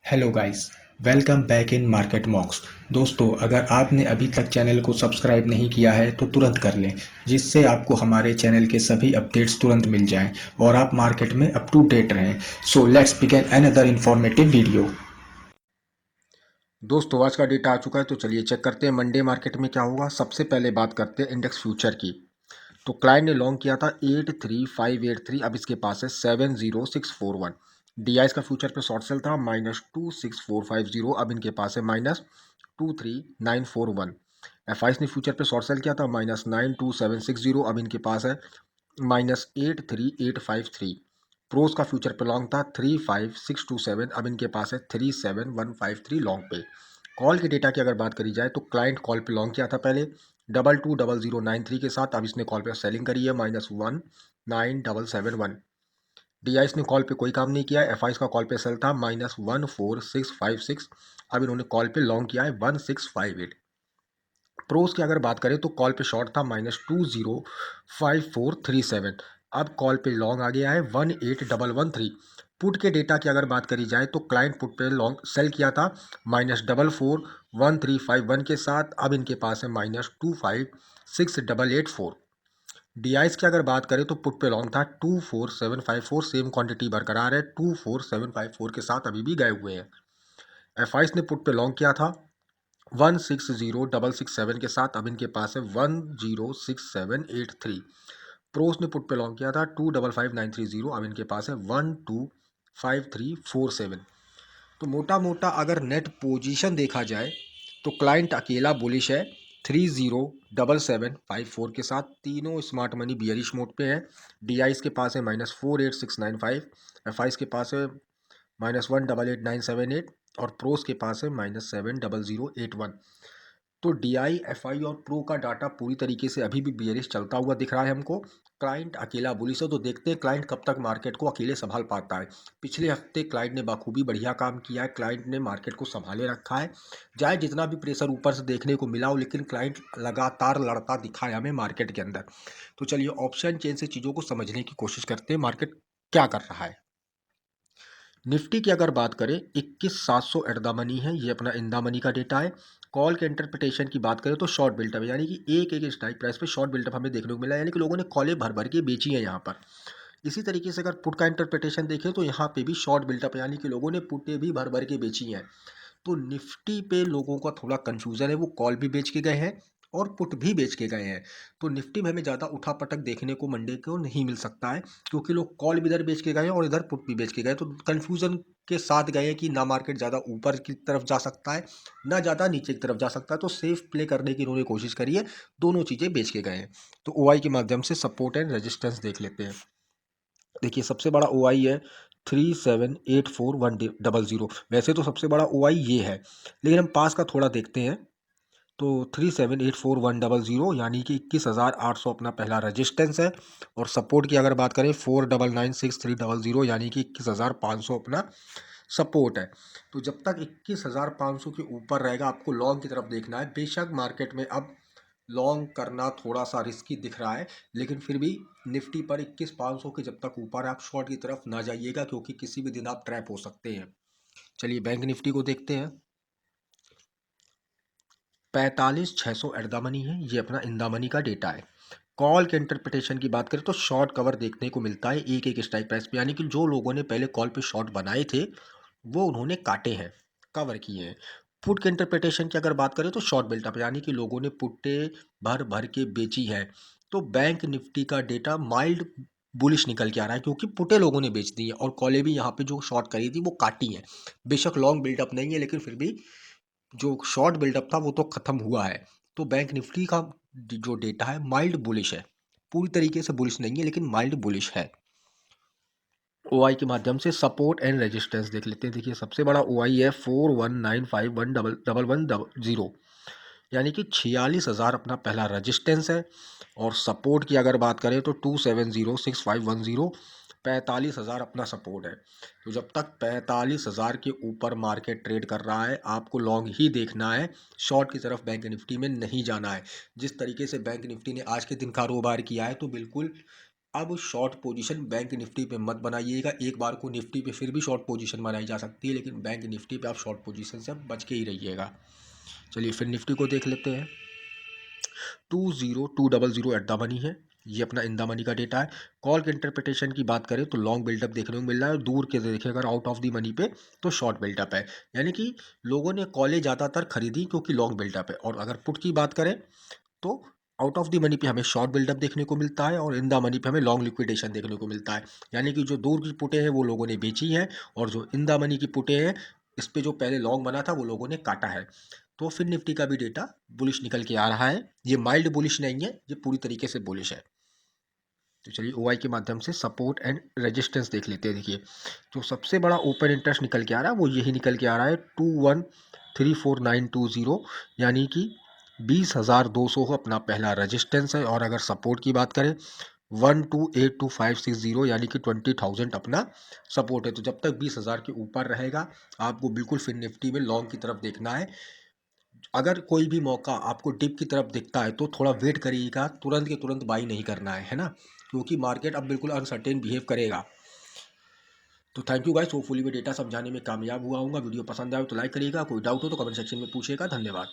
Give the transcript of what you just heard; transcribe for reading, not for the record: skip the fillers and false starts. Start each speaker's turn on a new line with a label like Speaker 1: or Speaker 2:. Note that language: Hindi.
Speaker 1: Hello guys, welcome back in market मॉक्स। दोस्तों, अगर आपने अभी तक चैनल को सब्सक्राइब नहीं किया है तो तुरंत कर लें, जिससे आपको हमारे चैनल के सभी अपडेट्स तुरंत मिल जाएं और आप मार्केट में अप टू डेट रहें। So let's begin another informative video.
Speaker 2: दोस्तों आज का डेटा आ चुका है तो चलिए चेक करते हैं मंडे मार्केट में क्या होगा। सबसे पहले बात करते हैं इंडेक्स फ्यूचर की। तो क्लाइंट ने लॉन्ग किया था 83583, अब इसके पास है 70641। डीआईएस का फ्यूचर पे शॉर्ट सेल था -26450, अब इनके पास है -23941। एफआईएस ने फ्यूचर पे शॉर्ट सेल किया था -92760, अब इनके पास है -83853। प्रोस का फ्यूचर पे लॉन्ग था 35627, अब इनके पास है 37153 लॉन्ग पे। कॉल के डेटा की अगर बात करी जाए तो क्लाइंट कॉल पे लॉन्ग किया था पहले 220093 के साथ, अब इसने कॉल पे सेलिंग करी है -19771। डीआईएस ने कॉल पे कोई काम नहीं किया है। एफआईएस का कॉल पे सेल था -14656, अब इन्होंने कॉल पे लॉन्ग किया है 1658। प्रोस की अगर बात करें तो कॉल पे शॉर्ट था -205437, अब कॉल पे लॉन्ग आ गया है 18113। पुट के डेटा की अगर बात करी जाए तो क्लाइंट पुट पे लॉन्ग सेल किया था -441351 के साथ, अब इनके पास है -256884। डीआईएस की अगर बात करें तो पुट पे लॉन्ग था 24754, सेम क्वांटिटी बरकरार है 24754 के साथ अभी भी गए हुए हैं। एफआईएस ने पुट पे लॉन्ग किया था 160667 के साथ, अब इनके पास है 106783। प्रोस ने पुट पे लॉन्ग किया था 255930, अब इनके पास है 125347। तो मोटा मोटा अगर नेट पोजीशन देखा जाए तो क्लाइंट अकेला बुलिश है 307754 के साथ। तीनों स्मार्ट मनी बियरिश मोड पे है। डीआईएस के पास है -48695, एफआईएस के पास है -188,978 और प्रोस के पास है -70081। तो डीआई, एफआई और प्रो का डाटा पूरी तरीके से अभी भी बियरिश चलता हुआ दिख रहा है हमको। क्लाइंट अकेला बुलिश है, तो देखते हैं क्लाइंट कब तक मार्केट को अकेले संभाल पाता है। पिछले हफ्ते क्लाइंट ने बाखूबी बढ़िया काम किया है, क्लाइंट ने मार्केट को संभाले रखा है। चाहे जितना भी प्रेशर ऊपर से देखने को मिला हो, लेकिन क्लाइंट लगातार लड़ता दिखा है हमें मार्केट के अंदर। तो चलिए ऑप्शन चेन से चीज़ों को समझने की कोशिश करते हैं, मार्केट क्या कर रहा है। निफ्टी की अगर बात करें 21700 एट द मनी है, ये अपना इन द मनी का डेटा है। कॉल के इंटरप्रिटेशन की बात करें तो शॉर्ट बिल्टअप, यानी कि एक एक स्ट्राइक प्राइस पे शॉर्ट बिल्टअप हमें देखने को मिला, यानी कि लोगों ने कॉलें भर भर के बेची है यहाँ पर। इसी तरीके से अगर पुट का इंटरप्रिटेशन देखें तो यहाँ पे भी शॉर्ट बिल्टअप, यानी कि लोगों ने पुटें भी भर भर के बेची हैं। तो निफ्टी पे लोगों का थोड़ा कंफ्यूजन है, वो कॉल भी बेच के गए हैं और पुट भी बेच के गए हैं। तो निफ्टी में हमें ज़्यादा उठापटक देखने को मंडे को नहीं मिल सकता है, क्योंकि लोग कॉल भी इधर बेच के गए हैं और इधर पुट भी बेच के गए, तो कंफ्यूजन के साथ गए हैं कि ना मार्केट ज़्यादा ऊपर की तरफ जा सकता है ना ज़्यादा नीचे की तरफ जा सकता है। तो सेफ प्ले करने की इन्होंने कोशिश करी है, दोनों चीज़ें बेच के गए हैं। तो ओआई के माध्यम से सपोर्ट एंड रेजिस्टेंस देख लेते हैं। देखिए सबसे बड़ा ओ आई है 3784100। वैसे तो सबसे बड़ा ओ आई ये है, लेकिन हम पास का थोड़ा देखते हैं। तो 3784100 यानी कि 21,800 अपना पहला रजिस्टेंस है। और सपोर्ट की अगर बात करें 4996300, यानी कि 21,500 अपना सपोर्ट है। तो जब तक 21,500 के ऊपर रहेगा आपको लॉन्ग की तरफ देखना है। बेशक मार्केट में अब लॉन्ग करना थोड़ा सा रिस्की दिख रहा है, लेकिन फिर भी निफ्टी पर 21,500 के जब तक ऊपर है आप शॉर्ट की तरफ ना जाइएगा, क्योंकि किसी भी दिन आप ट्रैप हो सकते हैं। चलिए बैंक निफ्टी को देखते हैं। 45,600 एट द मनी है, ये अपना इन द मनी का डेटा है। कॉल के इंटरप्रिटेशन की बात करें तो शॉर्ट कवर देखने को मिलता है एक एक स्ट्राइक प्राइस पे, यानी कि जो लोगों ने पहले कॉल पे शॉर्ट बनाए थे वो उन्होंने काटे हैं, कवर किए हैं। पुट के इंटरप्रिटेशन की अगर बात करें तो शॉर्ट बिल्टअप, यानी कि लोगों ने पुट्टे भर भर के बेची है। तो बैंक निफ्टी का डेटा माइल्ड बुलिश निकल के आ रहा है, क्योंकि पुटे लोगों ने बेच दी है और कॉलें भी यहाँ पे जो शॉर्ट करी थी वो काटी हैं। बेशक लॉन्ग बिल्डअप नहीं है, लेकिन फिर भी जो शॉर्ट बिल्डअप था वो तो खत्म हुआ है। तो बैंक निफ्टी का जो डेटा है माइल्ड बुलिश है, पूरी तरीके से बुलिश नहीं है लेकिन माइल्ड बुलिश है। ओआई के माध्यम से सपोर्ट एंड रेजिस्टेंस देख लेते हैं। देखिए सबसे बड़ा ओआई है 419511110, यानी कि 46,000 अपना पहला रजिस्टेंस है। और सपोर्ट की अगर बात करें तो 2706510, 45,000 अपना सपोर्ट है। तो जब तक 45,000 के ऊपर मार्केट ट्रेड कर रहा है आपको लॉन्ग ही देखना है, शॉर्ट की तरफ बैंक निफ्टी में नहीं जाना है। जिस तरीके से बैंक निफ्टी ने आज के दिन कारोबार किया है तो बिल्कुल अब शॉर्ट पोजीशन बैंक निफ्टी पे मत बनाइएगा। एक बार को निफ्टी पे फिर भी शॉर्ट पोजीशन बनाई जा सकती है, लेकिन बैंक निफ्टी पे आप शॉर्ट पोजीशन से बच के ही रहिएगा। चलिए फिर निफ्टी को देख लेते हैं। 20200 एट द मनी है, ये अपना इन द मनी का डेटा है। कॉल के इंटरप्रिटेशन की बात करें तो लॉन्ग बिल्डअप देखने को मिल रहा है, और दूर के देखें अगर आउट ऑफ द मनी पे तो शॉर्ट बिल्डअप है। यानी कि लोगों ने कॉलें ज़्यादातर खरीदी क्योंकि लॉन्ग बिल्डअप है। और अगर पुट की बात करें तो आउट ऑफ द मनी पे हमें शॉर्ट बिल्डअप देखने को मिलता है, और इन द मनी पे हमें लॉन्ग लिक्विडेशन देखने को मिलता है। यानी कि जो दूर की पुटें हैं वो लोगों ने बेची हैं, और जो इन द मनी की पुटें हैं इस पे जो पहले लॉन्ग बना था वो लोगों ने काटा है। तो फिर निफ्टी का भी डेटा बुलिश निकल के आ रहा है। ये माइल्ड बुलिश नहीं है, ये पूरी तरीके से बुलिश है। तो चलिए ओआई के माध्यम से सपोर्ट एंड रेजिस्टेंस देख लेते हैं। देखिए जो सबसे बड़ा ओपन इंटरेस्ट निकल के आ रहा है वो यही निकल के आ रहा है 2134,920, यानी कि 20,200 अपना पहला रेजिस्टेंस है। और अगर सपोर्ट की बात करें 1282,560, यानी कि 20,000 अपना सपोर्ट है। तो जब तक 20,000 के ऊपर रहेगा आपको बिल्कुल फिर निफ्टी में लॉन्ग की तरफ देखना है। अगर कोई भी मौका आपको डिप की तरफ दिखता है तो थोड़ा वेट करिएगा, तुरंत के तुरंत बाई नहीं करना है ना, क्योंकि मार्केट अब बिल्कुल अनसर्टेन बिहेव करेगा। तो थैंक यू गाइस, होपफुली मैं डेटा समझाने में कामयाब हुआ हूँ। वीडियो पसंद आए तो लाइक करिएगा, कोई डाउट हो तो कमेंट सेक्शन में पूछिएगा। धन्यवाद।